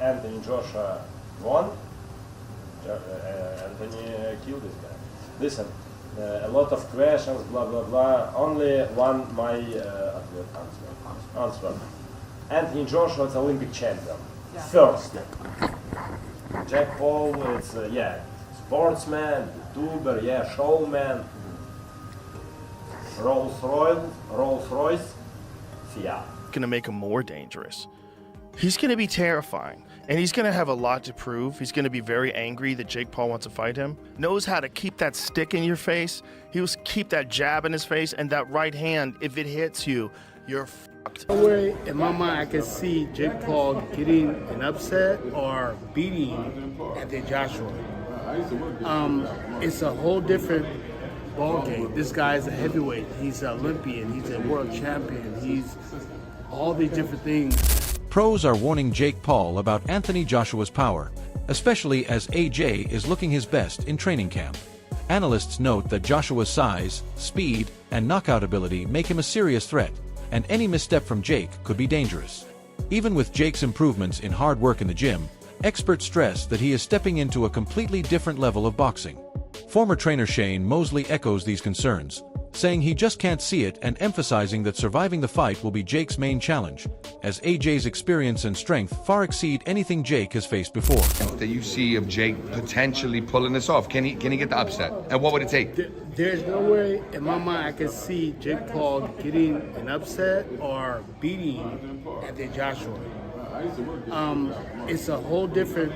Anthony Joshua won, Anthony killed this guy. Listen, a lot of questions, blah blah blah. Only one my answer. Anthony Joshua is Olympic champion. Yeah. First. Jack Paul is sportsman, YouTuber, showman. Rolls Royce, Fiat. Going to make him more dangerous. He's going to be terrifying, and he's going to have a lot to prove. He's going to be very angry that Jake Paul wants to fight him. Knows how to keep that stick in your face. He will keep that jab in his face, and that right hand, if it hits you, you're fucked. No way in my mind I can see Jake Paul getting an upset or beating Anthony Joshua. It's a whole different ball game. This guy is a heavyweight. He's an Olympian. He's a world champion. He's all these different things. Pros are warning Jake Paul about Anthony Joshua's power, especially as AJ is looking his best in training camp. Analysts note that Joshua's size, speed, and knockout ability make him a serious threat, and any misstep from Jake could be dangerous. Even with Jake's improvements in hard work in the gym, experts stress that he is stepping into a completely different level of boxing. Former trainer Shane Mosley echoes these concerns, saying he just can't see it and emphasizing that surviving the fight will be Jake's main challenge, as AJ's experience and strength far exceed anything Jake has faced before. That you see of Jake potentially pulling this off, can he get the upset? And what would it take? There's no way in my mind I can see Jake Paul getting an upset or beating Anthony Joshua. It's a whole different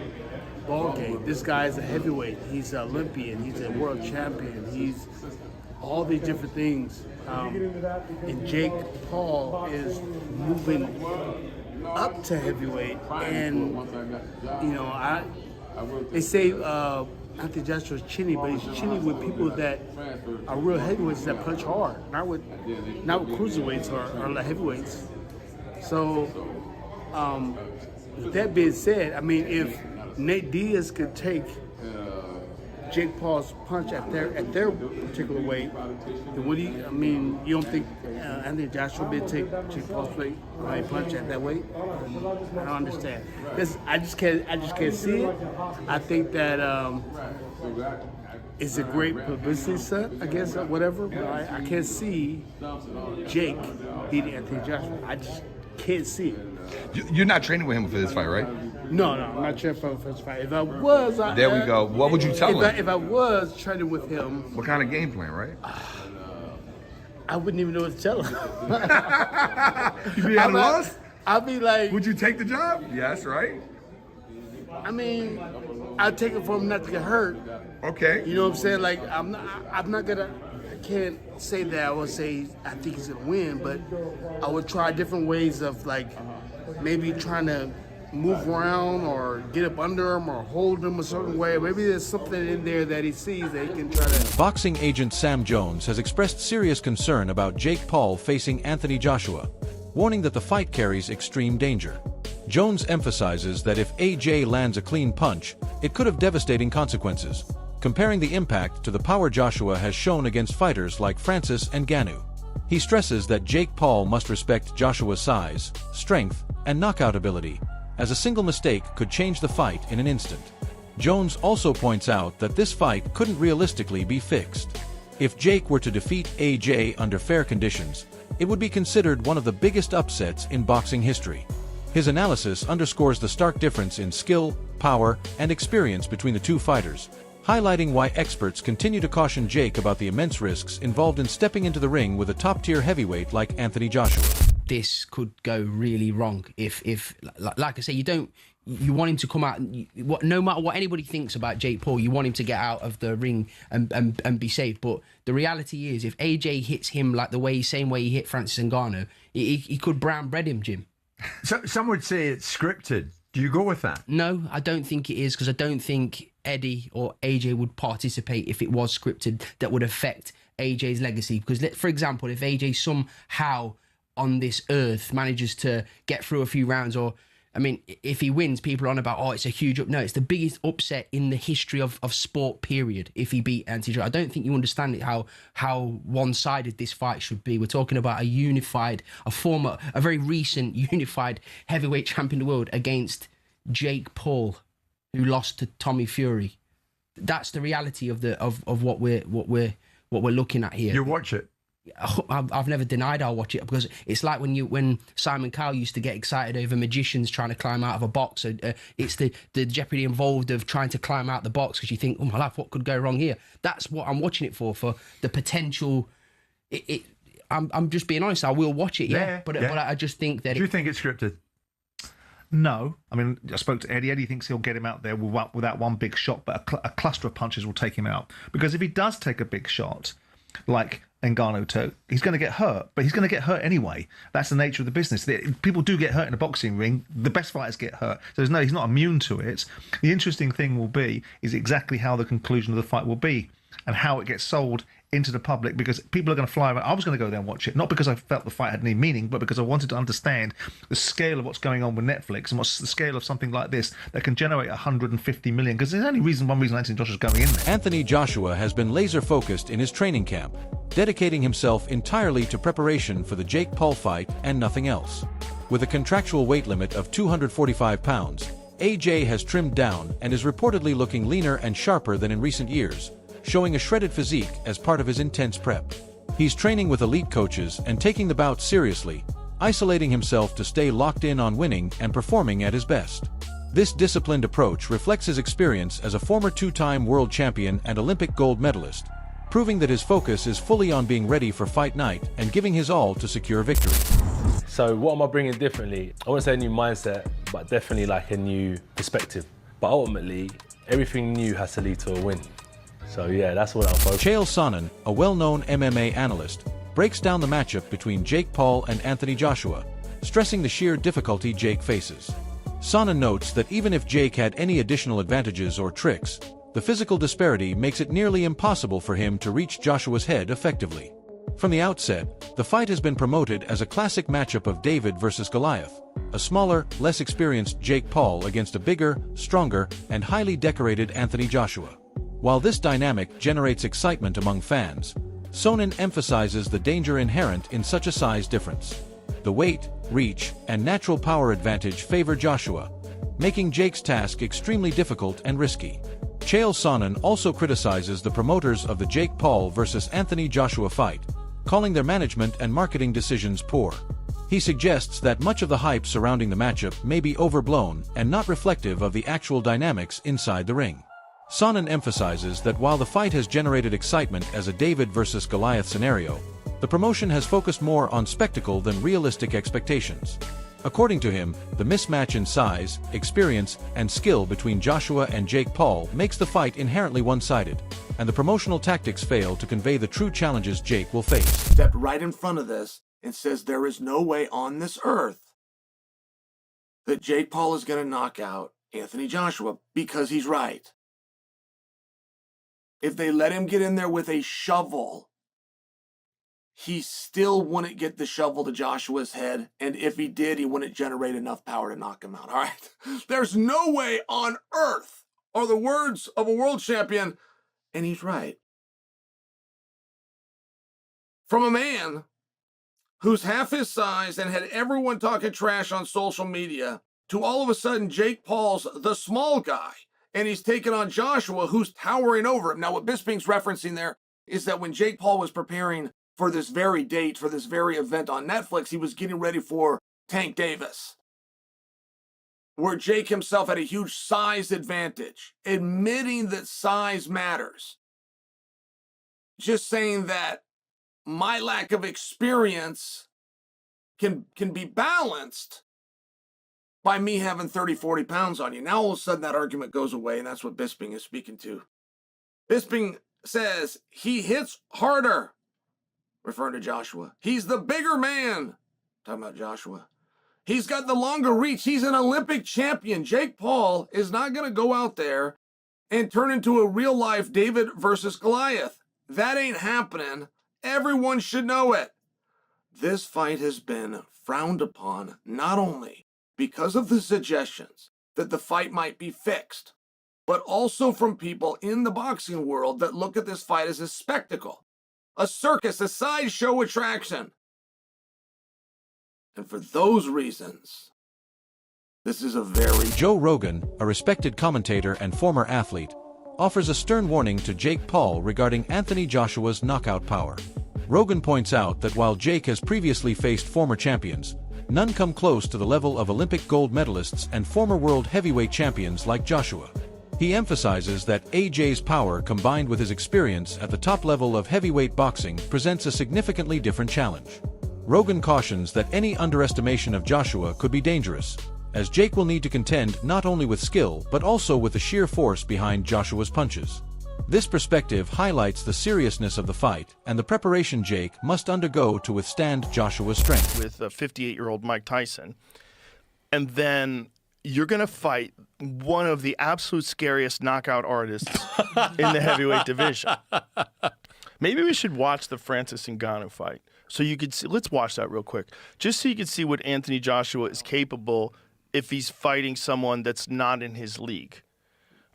ball game. This guy is a heavyweight. He's an Olympian. He's a world champion. He's all these different things. And Jake Paul is moving up to heavyweight. And, they say Anthony Joshua's chinny, but he's chinny with people that are real heavyweights that punch hard, not with cruiserweights or heavyweights. So, with that being said, I mean, if Nate Diaz could take Jake Paul's punch at their particular weight, then you don't think Anthony Joshua would take Jake Paul's punch at that weight? I don't understand. I just can't see it. I think that it's a great publicity stunt, I guess, or whatever. But I can't see Jake beating Anthony Joshua. I just can't see it. You're not training with him for this fight, right? No, I'm not training for this fight. If I was, there we go. What would you tell him? If I was training with him, what kind of game plan, right? I wouldn't even know what to tell him. You'd be at a loss? I'd be like, would you take the job? Yes, right? I mean, I'd take it for him not to get hurt. Okay. You know what I'm saying? Like, I'm not gonna. I can't say that I would say I think he's gonna win, but I would try different ways of maybe trying to move around or get up under him or hold him a certain way. Maybe there's something in there that he sees that he can try to. Boxing agent Sam Jones has expressed serious concern about Jake Paul facing Anthony Joshua, warning that the fight carries extreme danger. Jones emphasizes that if AJ lands a clean punch, it could have devastating consequences, comparing the impact to the power Joshua has shown against fighters like Francis and Ngannou. He stresses that Jake Paul must respect Joshua's size, strength, and knockout ability, as a single mistake could change the fight in an instant. Jones also points out that this fight couldn't realistically be fixed. If Jake were to defeat AJ under fair conditions, it would be considered one of the biggest upsets in boxing history. His analysis underscores the stark difference in skill, power, and experience between the two fighters, highlighting why experts continue to caution Jake about the immense risks involved in stepping into the ring with a top-tier heavyweight like Anthony Joshua. This could go really wrong if like I say, you want him to come out, no matter what anybody thinks about Jake Paul, you want him to get out of the ring and be safe. But the reality is, if AJ hits him like the same way he hit Francis Ngannou, he could brown bread him, Jim. So some would say it's scripted. Do you go with that? No, I don't think it is, because I don't think Eddie or AJ would participate if it was scripted that would affect AJ's legacy. Because, for example, if AJ somehow on this earth manages to get through a few rounds, or, I mean, if he wins, people are on about, it's a huge no, it's the biggest upset in the history of sport, period, if he beat Anthony Joshua. I don't think you understand it, how one-sided this fight should be. We're talking about a very recent unified heavyweight champion of the world against Jake Paul, who lost to Tommy Fury. That's the reality of what we're looking at here. You watch it. I've never denied I'll watch it, because it's like when Simon Cowell used to get excited over magicians trying to climb out of a box. It's the jeopardy involved of trying to climb out the box, because you think, oh my life, what could go wrong here? That's what I'm watching it for the potential. I'm just being honest. I will watch it, but I just think that. Do you think it's scripted? No. I mean, I spoke to Eddie. Eddie thinks he'll get him out there without one big shot, but a cluster of punches will take him out. Because if he does take a big shot, like Ngannou took, he's going to get hurt, but he's going to get hurt anyway. That's the nature of the business. People do get hurt in a boxing ring. The best fighters get hurt. So he's not immune to it. The interesting thing will be is exactly how the conclusion of the fight will be and how it gets sold into the public, because people are going to fly around. I was going to go there and watch it, not because I felt the fight had any meaning, but because I wanted to understand the scale of what's going on with Netflix and what's the scale of something like this that can generate 150 million, because there's only one reason Anthony Joshua's going in there. Anthony Joshua has been laser-focused in his training camp, dedicating himself entirely to preparation for the Jake Paul fight and nothing else. With a contractual weight limit of 245 pounds, AJ has trimmed down and is reportedly looking leaner and sharper than in recent years, showing a shredded physique as part of his intense prep. He's training with elite coaches and taking the bout seriously, isolating himself to stay locked in on winning and performing at his best. This disciplined approach reflects his experience as a former two-time world champion and Olympic gold medalist, proving that his focus is fully on being ready for fight night and giving his all to secure victory. So what am I bringing differently? I wouldn't say a new mindset, but definitely like a new perspective. But ultimately, everything new has to lead to a win. So yeah, that's what I'll focus. Chael Sonnen, a well-known MMA analyst, breaks down the matchup between Jake Paul and Anthony Joshua, stressing the sheer difficulty Jake faces. Sonnen notes that even if Jake had any additional advantages or tricks, the physical disparity makes it nearly impossible for him to reach Joshua's head effectively. From the outset, the fight has been promoted as a classic matchup of David versus Goliath, a smaller, less experienced Jake Paul against a bigger, stronger, and highly decorated Anthony Joshua. While this dynamic generates excitement among fans, Sonnen emphasizes the danger inherent in such a size difference. The weight, reach, and natural power advantage favor Joshua, making Jake's task extremely difficult and risky. Chael Sonnen also criticizes the promoters of the Jake Paul versus Anthony Joshua fight, calling their management and marketing decisions poor. He suggests that much of the hype surrounding the matchup may be overblown and not reflective of the actual dynamics inside the ring. Sonnen emphasizes that while the fight has generated excitement as a David versus Goliath scenario, the promotion has focused more on spectacle than realistic expectations. According to him, the mismatch in size, experience, and skill between Joshua and Jake Paul makes the fight inherently one-sided, and the promotional tactics fail to convey the true challenges Jake will face. Stepped right in front of this and says there is no way on this earth that Jake Paul is going to knock out Anthony Joshua, because he's right. If they let him get in there with a shovel, he still wouldn't get the shovel to Joshua's head, and if he did, he wouldn't generate enough power to knock him out, all right? There's no way on earth, are the words of a world champion, and he's right. From a man who's half his size and had everyone talking trash on social media, to all of a sudden Jake Paul's the small guy, and he's taken on Joshua, who's towering over him. Now, what Bisping's referencing there is that when Jake Paul was preparing for this very date, for this very event on Netflix, he was getting ready for Tank Davis, where Jake himself had a huge size advantage, admitting that size matters. Just saying that my lack of experience can be balanced by me having 30, 40 pounds on you. Now, all of a sudden, that argument goes away, and that's what Bisping is speaking to. Bisping says he hits harder, referring to Joshua. He's the bigger man, talking about Joshua. He's got the longer reach. He's an Olympic champion. Jake Paul is not going to go out there and turn into a real-life David versus Goliath. That ain't happening. Everyone should know it. This fight has been frowned upon, not only because of the suggestions that the fight might be fixed, but also from people in the boxing world that look at this fight as a spectacle, a circus, a sideshow attraction. And for those reasons, This is a very... Joe Rogan, a respected commentator and former athlete, offers a stern warning to Jake Paul regarding Anthony Joshua's knockout power. Rogan points out that while Jake has previously faced former champions, none come close to the level of Olympic gold medalists and former world heavyweight champions like Joshua. He emphasizes that AJ's power combined with his experience at the top level of heavyweight boxing presents a significantly different challenge. Rogan cautions that any underestimation of Joshua could be dangerous, as Jake will need to contend not only with skill but also with the sheer force behind Joshua's punches. This perspective highlights the seriousness of the fight and the preparation Jake must undergo to withstand Joshua's strength. With a 58-year-old Mike Tyson, and then you're going to fight one of the absolute scariest knockout artists in the heavyweight division. Maybe we should watch the Francis Ngannou fight so you could see. Let's watch that real quick, just so you can see what Anthony Joshua is capable if he's fighting someone that's not in his league.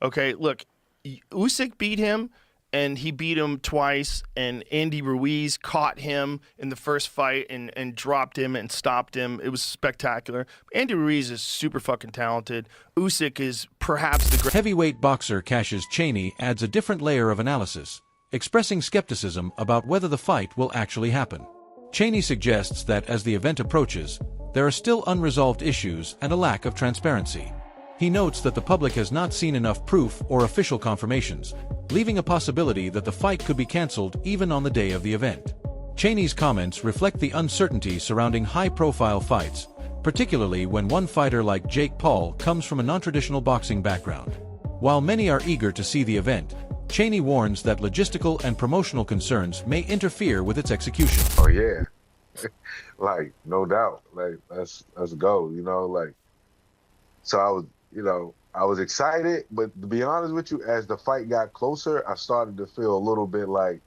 Okay, look, Usyk beat him, and he beat him twice, and Andy Ruiz caught him in the first fight and dropped him and stopped him. It was spectacular. Andy Ruiz is super fucking talented. Usyk is perhaps the greatest. Heavyweight boxer Cassius Chaney adds a different layer of analysis, expressing skepticism about whether the fight will actually happen. Chaney suggests that as the event approaches, there are still unresolved issues and a lack of transparency. He notes that the public has not seen enough proof or official confirmations, leaving a possibility that the fight could be cancelled even on the day of the event. Chaney's comments reflect the uncertainty surrounding high-profile fights, particularly when one fighter like Jake Paul comes from a non-traditional boxing background. While many are eager to see the event, Chaney warns that logistical and promotional concerns may interfere with its execution. Oh yeah, like no doubt, like let's go, like. So I was excited, but to be honest with you, as the fight got closer, I started to feel a little bit like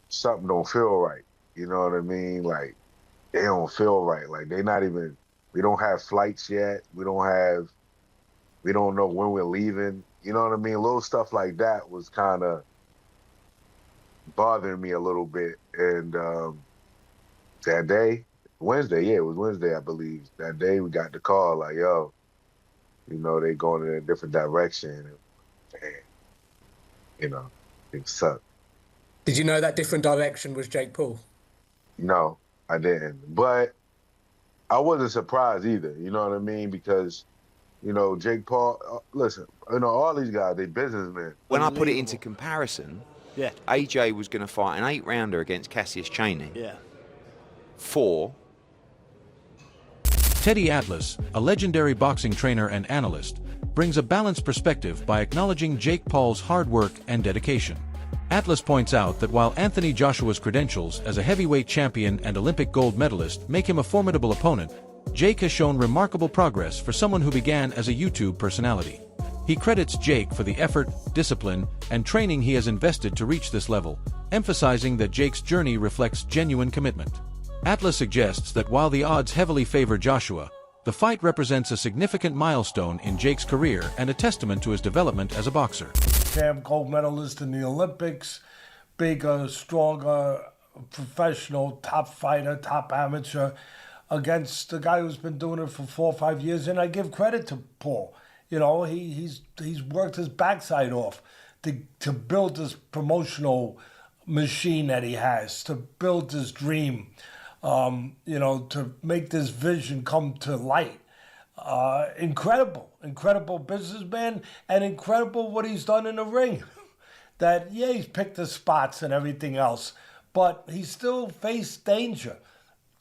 something don't feel right. You know what I mean? Like they don't feel right. Like we don't have flights yet. We don't know when we're leaving. You know what I mean? Little stuff like that was kind of bothering me a little bit. And that day, Wednesday, it was Wednesday, I believe. That day we got the call like, yo, they going in a different direction. And, it sucked. Did you know that different direction was Jake Paul? No, I didn't. But I wasn't surprised either, you know what I mean? Because, Jake Paul, listen, all these guys, they businessmen. When I put it into comparison, AJ was going to fight an 8-rounder against Cassius Chaney. Yeah. Teddy Atlas, a legendary boxing trainer and analyst, brings a balanced perspective by acknowledging Jake Paul's hard work and dedication. Atlas points out that while Anthony Joshua's credentials as a heavyweight champion and Olympic gold medalist make him a formidable opponent, Jake has shown remarkable progress for someone who began as a YouTube personality. He credits Jake for the effort, discipline, and training he has invested to reach this level, emphasizing that Jake's journey reflects genuine commitment. Atlas suggests that while the odds heavily favor Joshua, the fight represents a significant milestone in Jake's career and a testament to his development as a boxer. Champ, gold medalist in the Olympics, bigger, stronger, professional, top fighter, top amateur, against a guy who's been doing it for 4 or 5 years, and I give credit to Paul. He's worked his backside off to build this promotional machine that he has, to build this dream. To make this vision come to light. Incredible businessman, and incredible what he's done in the ring. He's picked the spots and everything else, but he still faced danger.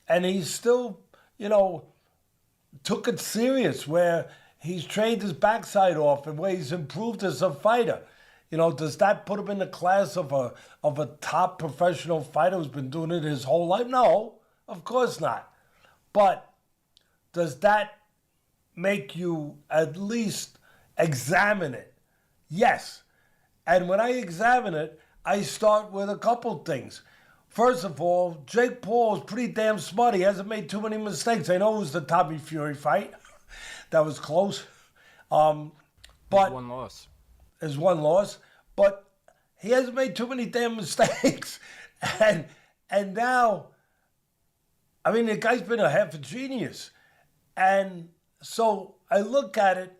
And he still, took it serious, where he's trained his backside off and where he's improved as a fighter. Does that put him in the class of a top professional fighter who's been doing it his whole life? No. Of course not. But does that make you at least examine it? Yes. And when I examine it, I start with a couple things. First of all, Jake Paul is pretty damn smart. He hasn't made too many mistakes. I know it was the Tommy Fury fight. That was close. But one loss. There's one loss. But he hasn't made too many damn mistakes. And now, the guy's been a half a genius. And So I look at it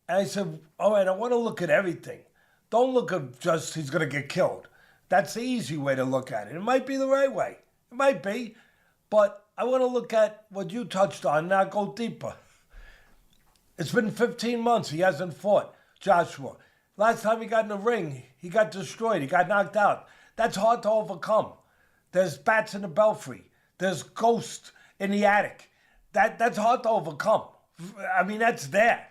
and I said, all right, I want to look at everything. Don't look at just he's going to get killed. That's the easy way to look at it. It might be the right way. It might be. But I want to look at what you touched on, now go deeper. It's been 15 months. He hasn't fought Joshua. Last time he got in the ring, he got destroyed. He got knocked out. That's hard to overcome. There's bats in the belfry. There's ghosts in the attic. That's hard to overcome. I mean, that's there.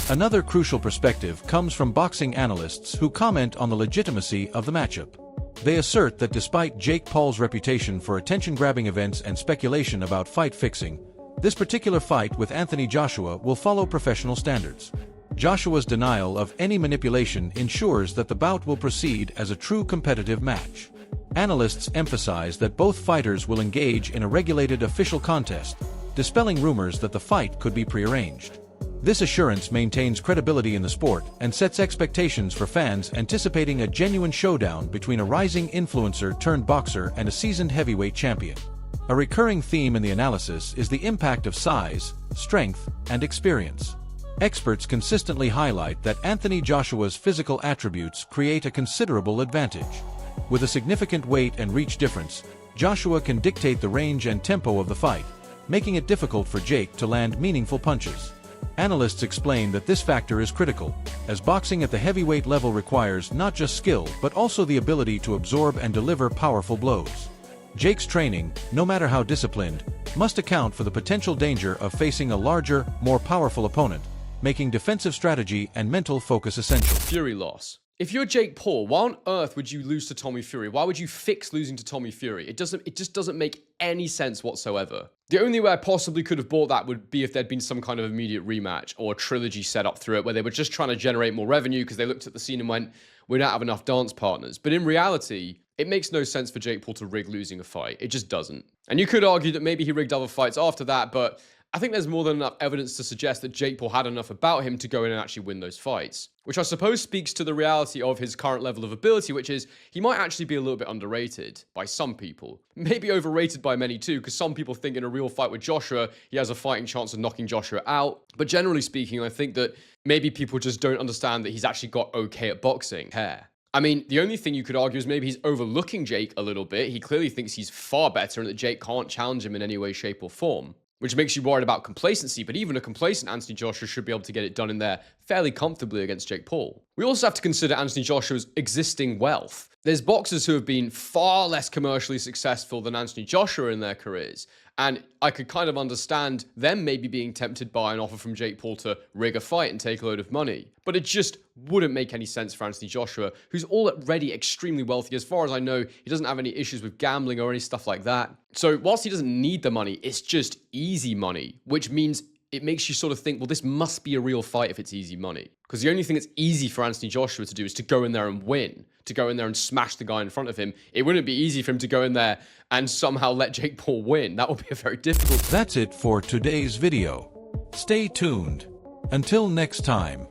Another crucial perspective comes from boxing analysts who comment on the legitimacy of the matchup. They assert that despite Jake Paul's reputation for attention-grabbing events and speculation about fight fixing, this particular fight with Anthony Joshua will follow professional standards. Joshua's denial of any manipulation ensures that the bout will proceed as a true competitive match. Analysts emphasize that both fighters will engage in a regulated official contest, dispelling rumors that the fight could be prearranged. This assurance maintains credibility in the sport and sets expectations for fans anticipating a genuine showdown between a rising influencer turned boxer and a seasoned heavyweight champion. A recurring theme in the analysis is the impact of size, strength, and experience. Experts consistently highlight that Anthony Joshua's physical attributes create a considerable advantage. With a significant weight and reach difference, Joshua can dictate the range and tempo of the fight, making it difficult for Jake to land meaningful punches. Analysts explain that this factor is critical, as boxing at the heavyweight level requires not just skill but also the ability to absorb and deliver powerful blows. Jake's training, no matter how disciplined, must account for the potential danger of facing a larger, more powerful opponent, making defensive strategy and mental focus essential. Fury loss. If you're Jake Paul, why on earth would you lose to Tommy Fury? Why would you fix losing to Tommy Fury? It just doesn't make any sense whatsoever. The only way I possibly could have bought that would be if there'd been some kind of immediate rematch or a trilogy set up through it where they were just trying to generate more revenue because they looked at the scene and went, we don't have enough dance partners. But in reality, it makes no sense for Jake Paul to rig losing a fight. It just doesn't. And you could argue that maybe he rigged other fights after that, but I think there's more than enough evidence to suggest that Jake Paul had enough about him to go in and actually win those fights. Which I suppose speaks to the reality of his current level of ability, which is he might actually be a little bit underrated by some people. Maybe overrated by many too, because some people think in a real fight with Joshua, he has a fighting chance of knocking Joshua out. But generally speaking, I think that maybe people just don't understand that he's actually got okay at boxing. I mean, the only thing you could argue is maybe he's overlooking Jake a little bit. He clearly thinks he's far better and that Jake can't challenge him in any way, shape, or form. Which makes you worried about complacency, but even a complacent Anthony Joshua should be able to get it done in there fairly comfortably against Jake Paul. We also have to consider Anthony Joshua's existing wealth. There's boxers who have been far less commercially successful than Anthony Joshua in their careers, and I could kind of understand them maybe being tempted by an offer from Jake Paul to rig a fight and take a load of money. But it just wouldn't make any sense for Anthony Joshua, who's already extremely wealthy. As far as I know, he doesn't have any issues with gambling or any stuff like that. So whilst he doesn't need the money, it's just easy money, which means it makes you sort of think, well, this must be a real fight if it's easy money. Because the only thing that's easy for Anthony Joshua to do is to go in there and win, to go in there and smash the guy in front of him. It wouldn't be easy for him to go in there and somehow let Jake Paul win. That would be a very difficult. That's it for today's video. Stay tuned. Until next time.